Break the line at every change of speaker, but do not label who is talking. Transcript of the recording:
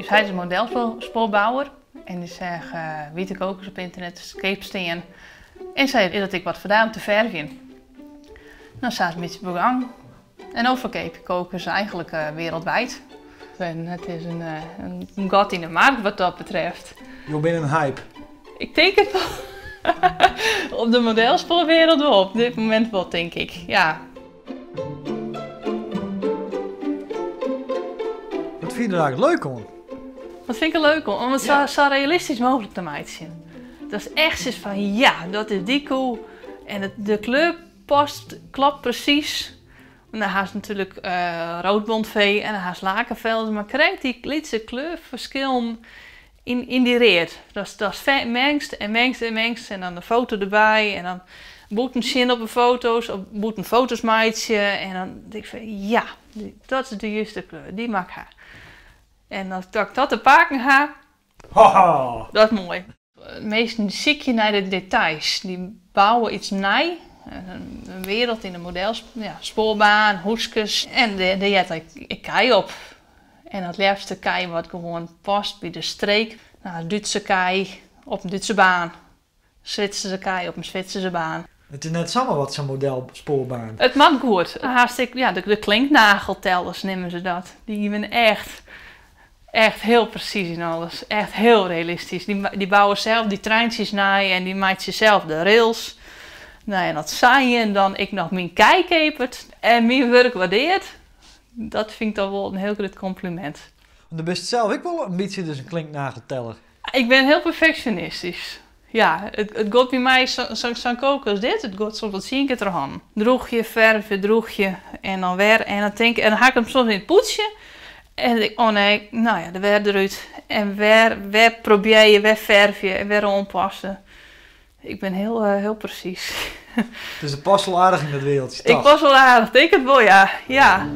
Dus hij is een modelspoelbouwer. En die zegt, witte kokers op internet, scheepsteen. En zei dat ik wat gedaan om te verven. Dan staat het een beetje begang. En overkeep kokers eigenlijk wereldwijd. En het is een gat in de markt wat dat betreft.
Je bent een hype.
Ik denk het wel. Op de modelspoelwereld wel, op dit moment wel, denk ik. Ja.
Wat vind je er eigenlijk leuk aan?
Wat vind ik er leuk om het zo realistisch mogelijk te maken. Dat is echt zoiets van, ja, dat is die koe. En de kleur klopt precies. En dan haast natuurlijk roodbondvee en dan haast lakenvelden. Maar krijgt die lietse kleurverschillen in die reet. Dat is mengst en mengst en mengst. En dan de foto erbij. En dan boet een zin op de foto's. Of boet een fotosmaatje. En dan denk ik van, ja, dat is de juiste kleur. Die mag haar. En als ik dat te pakken ga, dat is mooi. Meestal zie je naar de details. Die bouwen iets nij. Een wereld in de spoorbaan, hoeskes. En daar zet ik kei op. En het liefste kei wat gewoon past bij de streek. Nou, Duitse kei op een Duitse baan. Zwitserse kei op een Zwitserse baan.
Het is net samen wat zo'n modelspoorbaan.
Het mag goed. De klinknageltellers nemen ze dat. Die zijn echt heel precies in alles. Echt heel realistisch. Die bouwen zelf die treintjes na en die maakt ze zelf de rails. Nou, en dat zei en dan ik nog mijn kei kepert en mijn werk waardeert. Dat vind ik dan wel een heel groot compliment.
Want dan best zelf ik wel een beetje dus een klinknagelteller.
Ik ben heel perfectionistisch. Ja, het gaat bij mij zo'n koken als dit. Het gaat soms wat 10 keer eraan. Droegje, verven, droegje en dan weer. En dan haak ik hem soms in het poetsje. En dan denk ik, oh nee, nou ja, de weer eruit. En weer probeer je, weer verf je en weer aanpassen. Ik ben heel precies.
Dus het past wel aardig in dat wereldje.
Ik pas wel aardig, denk het wel, ja.